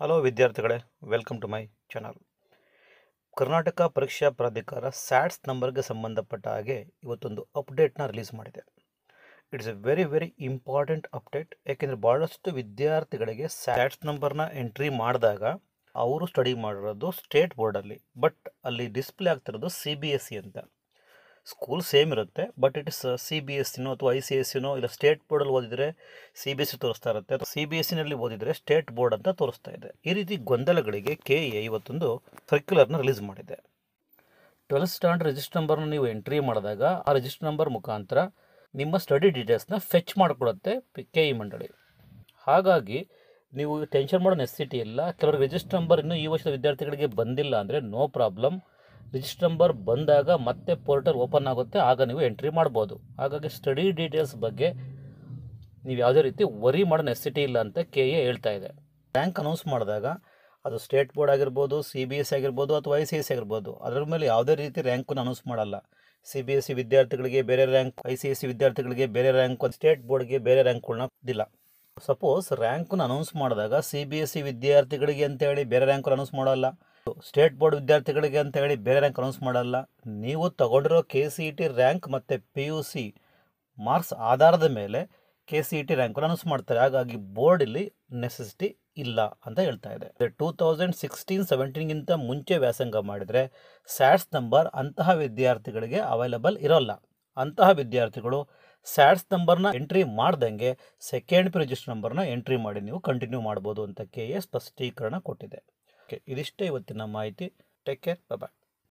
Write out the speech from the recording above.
Hello ವಿದ್ಯಾರ್ಥಿಗಳೇ, welcome to my channel. Karnataka ಪರೀಕ್ಷಾ ಪ್ರಾಧಿಕಾರ ಸ್ಯಾಟ್ಸ್ ನಂಬರ್ಗೆ ಸಂಬಂಧಪಟ್ಟ ಹಾಗೆ ಇವತ್ತೊಂದು ಅಪ್ಡೇಟ್ನ ರಿಲೀಸ್ ಮಾಡಿದೆ. It's a very important update. ಯಾಕೆಂದರೆ ಭಾಳಷ್ಟು ವಿದ್ಯಾರ್ಥಿಗಳಿಗೆ ಸ್ಯಾಟ್ಸ್ ನಂಬರ್ನ ಎಂಟ್ರಿ ಮಾಡಿದಾಗ ಅವರು ಸ್ಟಡಿ ಮಾಡಿರೋದು ಸ್ಟೇಟ್ ಬೋರ್ಡಲ್ಲಿ, ಬಟ್ ಅಲ್ಲಿ ಡಿಸ್ಪ್ಲೇ ಆಗ್ತಿರೋದು CBSE ಅಂತ. ಸ್ಕೂಲ್ ಸೇಮ್ ಇರುತ್ತೆ, ಬಟ್ ಇಟ್ ಇಸ್ CBSEನೋ ಅಥವಾ ICSEನೋ ಇಲ್ಲ ಸ್ಟೇಟ್ ಬೋರ್ಡಲ್ಲಿ ಓದಿದರೆ CBSE ತೋರಿಸ್ತಾ ಇರುತ್ತೆ, ಅಥವಾ CBSEನಲ್ಲಿ ಓದಿದರೆ ಸ್ಟೇಟ್ ಬೋರ್ಡ್ ಅಂತ ತೋರಿಸ್ತಾ ಇದೆ. ಈ ರೀತಿ ಗೊಂದಲಗಳಿಗೆ KA ಇವತ್ತೊಂದು ಸರ್ಕ್ಯುಲರ್ನ ರಿಲೀಸ್ ಮಾಡಿದೆ. 12th ಸ್ಟ್ಯಾಂಡರ್ಡ್ ರಿಜಿಸ್ಟರ್ ನಂಬರ್ನ ನೀವು ಎಂಟ್ರಿ ಮಾಡಿದಾಗ ಆ ರಿಜಿಸ್ಟರ್ ನಂಬರ್ ಮುಖಾಂತರ ನಿಮ್ಮ ಸ್ಟಡಿ ಡೀಟೇಲ್ಸ್ನ ಫೆಚ್ ಮಾಡಿಕೊಡುತ್ತೆ KE ಮಂಡಳಿ. ಹಾಗಾಗಿ ನೀವು ಟೆನ್ಷನ್ ಮಾಡೋ ನೆಸೆಸಿಟಿ ಇಲ್ಲ. ಕೆಲವರು ರಿಜಿಸ್ಟರ್ ನಂಬರ್ ಇನ್ನೂ ಈ ವರ್ಷದ ವಿದ್ಯಾರ್ಥಿಗಳಿಗೆ ಬಂದಿಲ್ಲ ಅಂದರೆ ನೋ ಪ್ರಾಬ್ಲಮ್. ರಿಜಿಸ್ಟರ್ ನಂಬರ್ ಬಂದಾಗ ಮತ್ತೆ ಪೋರ್ಟಲ್ ಓಪನ್ ಆಗುತ್ತೆ, ಆಗ ನೀವು ಎಂಟ್ರಿ ಮಾಡ್ಬೋದು. ಹಾಗಾಗಿ ಸ್ಟಡಿ ಡೀಟೇಲ್ಸ್ ಬಗ್ಗೆ ನೀವು ಯಾವುದೇ ರೀತಿ ವರಿ ಮಾಡೋ ನೆಸೆಸಿಟಿ ಇಲ್ಲ ಅಂತ KA ಹೇಳ್ತಾ ಇದೆ. ರ್ಯಾಂಕ್ ಅನೌನ್ಸ್ ಮಾಡಿದಾಗ ಅದು ಸ್ಟೇಟ್ ಬೋರ್ಡ್ ಆಗಿರ್ಬೋದು, CBSE ಆಗಿರ್ಬೋದು ಅಥವಾ ICSE ಆಗಿರ್ಬೋದು, ಅದರ ಮೇಲೆ ಯಾವುದೇ ರೀತಿ ರ್ಯಾಂಕನ್ನು ಅನೌನ್ಸ್ ಮಾಡಲ್ಲ. CBSE ವಿದ್ಯಾರ್ಥಿಗಳಿಗೆ ಬೇರೆ ರ್ಯಾಂಕ್, ICSE ವಿದ್ಯಾರ್ಥಿಗಳಿಗೆ ಬೇರೆ ರ್ಯಾಂಕ್, ಸ್ಟೇಟ್ ಬೋರ್ಡ್ಗೆ ಬೇರೆ ರ್ಯಾಂಕ್ಗಳನ್ನ ಇದಿಲ್ಲ. ಸಪೋಸ್ ರ್ಯಾಂಕನ್ನು ಅನೌನ್ಸ್ ಮಾಡಿದಾಗ CBSE ವಿದ್ಯಾರ್ಥಿಗಳಿಗೆ ಅಂತೇಳಿ ಬೇರೆ ರ್ಯಾಂಕನ್ನು ಅನೌನ್ಸ್ ಮಾಡೋಲ್ಲ, ಸ್ಟೇಟ್ ಬೋರ್ಡ್ ವಿದ್ಯಾರ್ಥಿಗಳಿಗೆ ಅಂತ ಹೇಳಿ ಬೇರೆ ರ್ಯಾಂಕ್ ಅನೌನ್ಸ್ ಮಾಡಲ್ಲ. ನೀವು ತಗೊಂಡಿರೋ KCET ರ್ಯಾಂಕ್ ಮತ್ತು PUC ಮಾರ್ಕ್ಸ್ ಆಧಾರದ ಮೇಲೆ KCET ರ್ಯಾಂಕನ್ನು ಅನೌನ್ಸ್ ಮಾಡ್ತಾರೆ. ಹಾಗಾಗಿ ಬೋರ್ಡ್ ಇಲ್ಲಿ ನೆಸೆಸಿಟಿ ಇಲ್ಲ ಅಂತ ಹೇಳ್ತಾ ಇದೆ. 2016-17ಗಿಂತ ಮುಂಚೆ ವ್ಯಾಸಂಗ ಮಾಡಿದರೆ ಸ್ಯಾಟ್ಸ್ ನಂಬರ್ ಅಂತಹ ವಿದ್ಯಾರ್ಥಿಗಳಿಗೆ ಅವೈಲಬಲ್ ಇರೋಲ್ಲ. ಅಂತಹ ವಿದ್ಯಾರ್ಥಿಗಳು ಸ್ಯಾಟ್ಸ್ ನಂಬರ್ನ ಎಂಟ್ರಿ ಮಾಡ್ದಂಗೆ ಸೆಕೆಂಡ್ ಪಿ ರಿಜಿಸ್ಟರ್ ನಂಬರ್ನ ಎಂಟ್ರಿ ಮಾಡಿ ನೀವು ಕಂಟಿನ್ಯೂ ಮಾಡ್ಬೋದು ಅಂತ KA ಸ್ಪಷ್ಟೀಕರಣ ಕೊಟ್ಟಿದೆ. ಇದಿಷ್ಟೇ ಇವತ್ತಿನ ಮಾಹಿತಿ. ಟೇಕ್ ಕೇರ್, ಬಾಯ್.